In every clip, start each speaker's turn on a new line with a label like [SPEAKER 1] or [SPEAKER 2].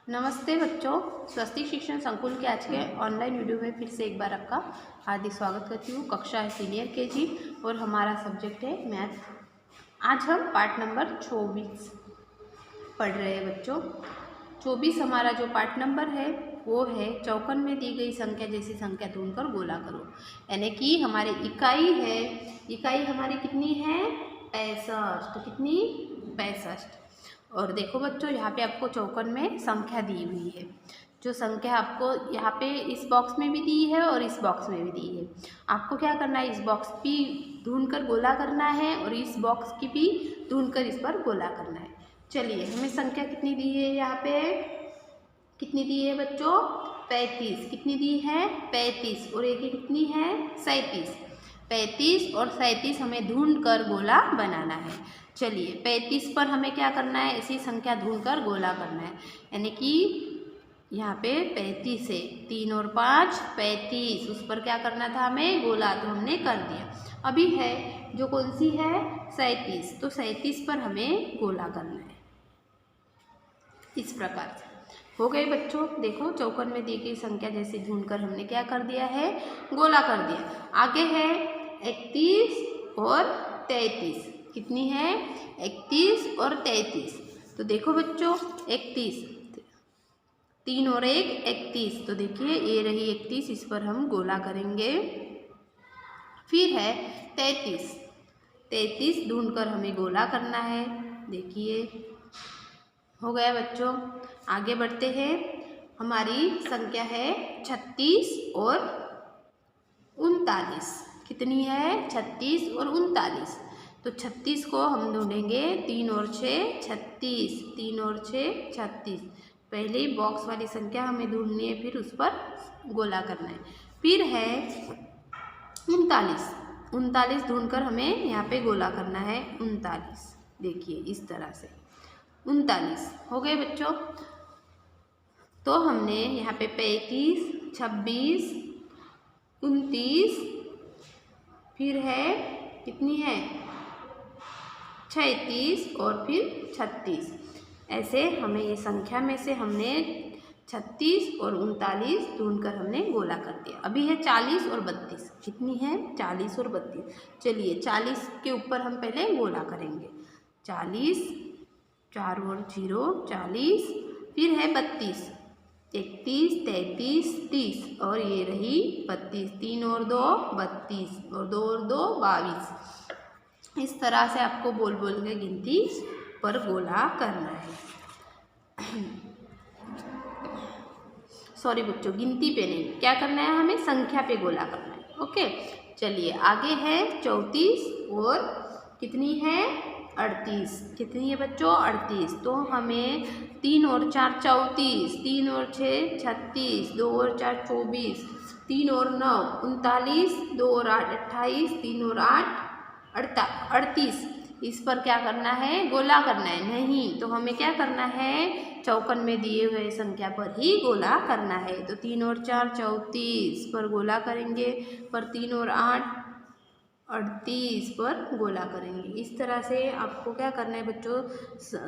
[SPEAKER 1] नमस्ते बच्चों, स्वस्तिक शिक्षण संकुल के आज के ऑनलाइन वीडियो में फिर से एक बार आपका हार्दिक स्वागत करती हूँ। कक्षा है सीनियर केजी और हमारा सब्जेक्ट है मैथ। आज हम पार्ट नंबर 24 पढ़ रहे हैं बच्चों। 24 हमारा जो पार्ट नंबर है वो है चौकन में दी गई संख्या जैसी संख्या ढूंढकर गोला करो। यानी कि हमारी इकाई है, इकाई हमारी कितनी है 65। कितनी 65। और देखो बच्चों, यहाँ पे आपको चौकन में संख्या दी हुई है। जो संख्या आपको यहाँ पे इस बॉक्स में भी दी है और इस बॉक्स में भी दी है। आपको क्या करना है, इस बॉक्स भी ढूंढकर गोला करना है और इस बॉक्स की भी ढूंढकर इस पर गोला करना है। चलिए, हमें संख्या कितनी दी है, यहाँ पे कितनी दी है बच्चों 35। कितनी दी है 35 और एक कितनी है 37। 35 और 37 हमें ढूंढकर गोला बनाना है। चलिए, 35 पर हमें क्या करना है, ऐसी संख्या ढूंढकर गोला करना है। यानी कि यहाँ पे 35 है, 3 और 5 35, उस पर क्या करना था हमें गोला, तो हमने कर दिया। अभी है जो कौन सी है 37, तो 37 पर हमें गोला करना है। इस प्रकार से हो गए बच्चों। देखो, चौकन में दी गई संख्या जैसे ढूंढकर हमने क्या कर दिया है, गोला कर दिया। आगे है 31 और 33। कितनी है 31 और 33। तो देखो बच्चों, 31, 3 और 1 31। तो देखिए ये रही 31, इस पर हम गोला करेंगे। फिर है 33, 33 ढूंढकर हमें गोला करना है। देखिए हो गया बच्चों। आगे बढ़ते हैं। हमारी संख्या है 36 और 39। कितनी है 36 और 39। तो 36 को हम ढूंढेंगे, 3 और 6 36, 3 और 6 36। पहले ही बॉक्स वाली संख्या हमें ढूंढनी है, फिर उस पर गोला करना है। फिर है 39, 39 ढूंढकर हमें यहाँ पे गोला करना है 39। देखिए इस तरह से 39 हो गए बच्चों। तो हमने यहाँ पे 35, 26, 29, फिर है कितनी है 36 और फिर 36। ऐसे हमें ये संख्या में से हमने 36 और 39 ढूंढकर हमने गोला कर दिया। अभी है 40 और 32। कितनी है 40 और 32। चलिए 40 के ऊपर हम पहले गोला करेंगे। 40, 4 और 0 40, फिर है 32, 31, 33, 30 और ये रही 32, 3 और 2 32 और 2 और 2 22। इस तरह से आपको बोल बोल के गिनती पर गोला करना है। सॉरी बच्चों, गिनती पे नहीं, क्या करना है हमें संख्या पे गोला करना है। ओके, चलिए आगे है 34 और कितनी है 38। कितनी है बच्चों 38। तो हमें 3 और 4 34, 3 और 6 36, 2 और 4 24, 3 और 9 39, 2 और 8 28, 3 और 8 38। इस पर क्या करना है गोला करना है। नहीं तो हमें क्या करना है, चौकन में दिए हुए संख्या पर ही गोला करना है। तो 3 और 4 34 पर गोला करेंगे, पर 3 और 8 38 पर गोला करेंगे। इस तरह से आपको क्या करना है बच्चों,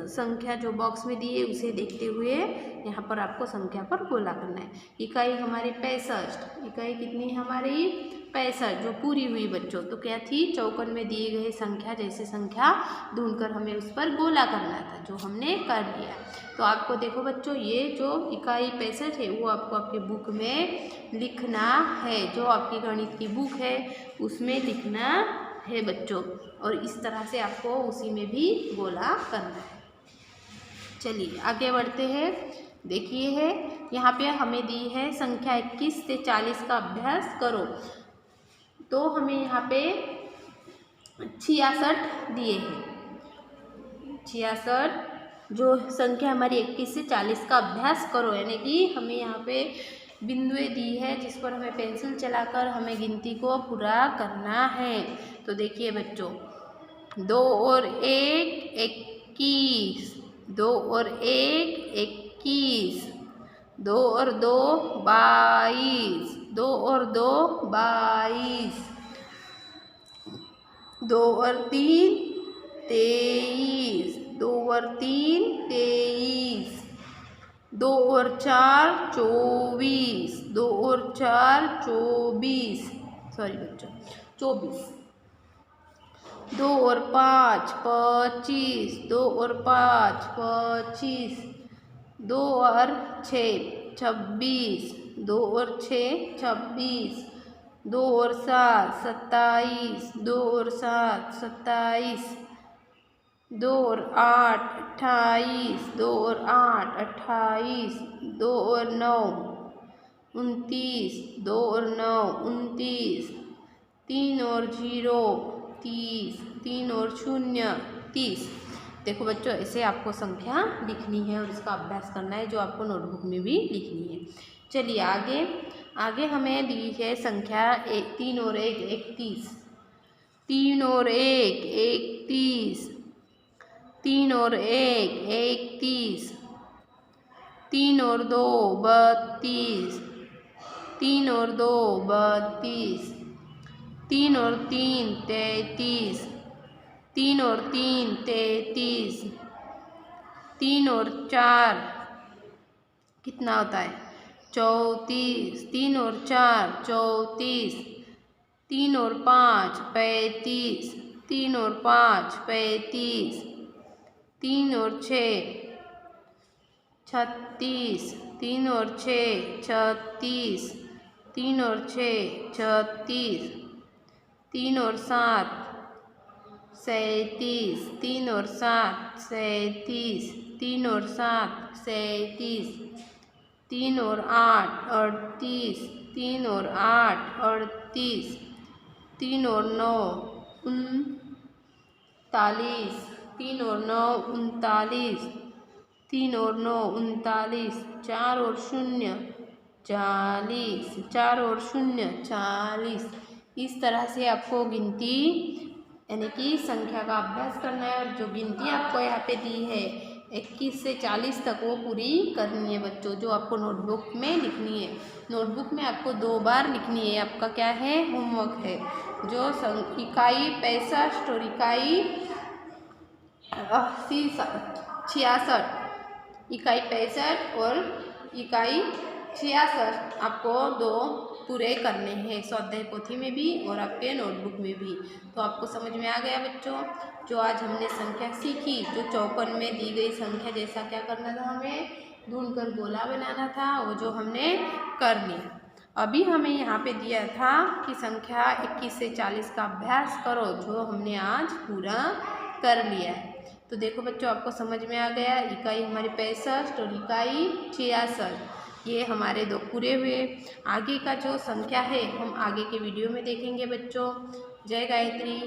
[SPEAKER 1] संख्या जो बॉक्स में दी है उसे देखते हुए यहाँ पर आपको संख्या पर गोला करना है। इकाई हमारी 65, इकाई कितनी हमारी 65 जो पूरी हुई बच्चों। तो क्या थी, चौकन में दिए गए संख्या जैसे संख्या ढूंढकर हमें उस पर गोला करना था, जो हमने कर लिया। तो आपको देखो बच्चों, ये जो इकाई 65 है वो आपको आपके बुक में लिखना है। जो आपकी गणित की बुक है उसमें लिखना है बच्चों, और इस तरह से आपको उसी में भी गोला करना है। चलिए आगे बढ़ते हैं। देखिए है यहाँ पे हमें दी है संख्या 21 से 40 का अभ्यास करो। तो हमें यहाँ पे 66 दिए हैं। 66 जो संख्या हमारी 21 से 40 का अभ्यास करो, यानी कि हमें यहाँ पे बिंदुएं दी है जिस पर हमें पेंसिल चलाकर हमें गिनती को पूरा करना है। तो देखिए बच्चों, 2 और 1 21, 2 और 1 21, 2 और 2 22, 2 और 2 22, 2 और 3 23, 2 और 3 23, 2 और 4 24, 2 और 4 24, सॉरी बच्चों 24, 2 और 5 25, 2 और 5 25, 2 और 6 26, 2 और 6 26, 2 और 7 27, 2 और 7 27, 2 और 8 28, 2 और 8 28, 2 और 9 29, 2 और 9 29, 3 और 0 30, 3 और 0 30। देखो बच्चों ऐसे आपको संख्या लिखनी है और इसका अभ्यास करना है जो आपको नोटबुक में भी लिखनी है। चलिए आगे आगे हमें दी है संख्या 3 और 1 31, 3 और 1 31, 3 और 1 31, 3 और 2 32, 3 और 2 32, 3 और 3 33, 3 और 3 33, 3 और 4 कितना होता है 34, 3 और 4 34, 3 और 5 35, 3 और 5 35, 3 और 6 36, 3 और 6 36, 3 और 6 36, 3 और 7 37, 3 और 7 37, 3 और 7 37, 3 और 8 38, 3 और 8 38, 3 और 9 39, 3 और 9 39, 3 और 9 39, 4 और 0 40, 4 और 0 40। इस तरह से आपको गिनती यानी कि संख्या का अभ्यास करना है और जो गिनती आपको यहाँ पे दी है 21 से 40 तक वो पूरी करनी है बच्चों, जो आपको नोटबुक में लिखनी है। नोटबुक में आपको 2 बार लिखनी है, आपका क्या है होमवर्क है। जो इकाई 65 और इकाई 66, इकाई 65 और इकाई 66 आपको 2 पूरे करने हैं स्वाध्याय पोथी में भी और आपके नोटबुक में भी। तो आपको समझ में आ गया बच्चों, जो आज हमने संख्या सीखी, जो 54 में दी गई संख्या जैसा क्या करना था, हमें ढूंढकर गोला बनाना था, वो जो हमने कर लिया। अभी हमें यहाँ पे दिया था कि संख्या 21 से 40 का अभ्यास करो, जो हमने आज पूरा कर लिया है। तो देखो बच्चों आपको समझ में आ गया, इकाई हमारी 65 और इकाई 66 ये हमारे 2 पूरे हुए। आगे का जो संख्या है हम आगे के वीडियो में देखेंगे बच्चों। जय गायत्री।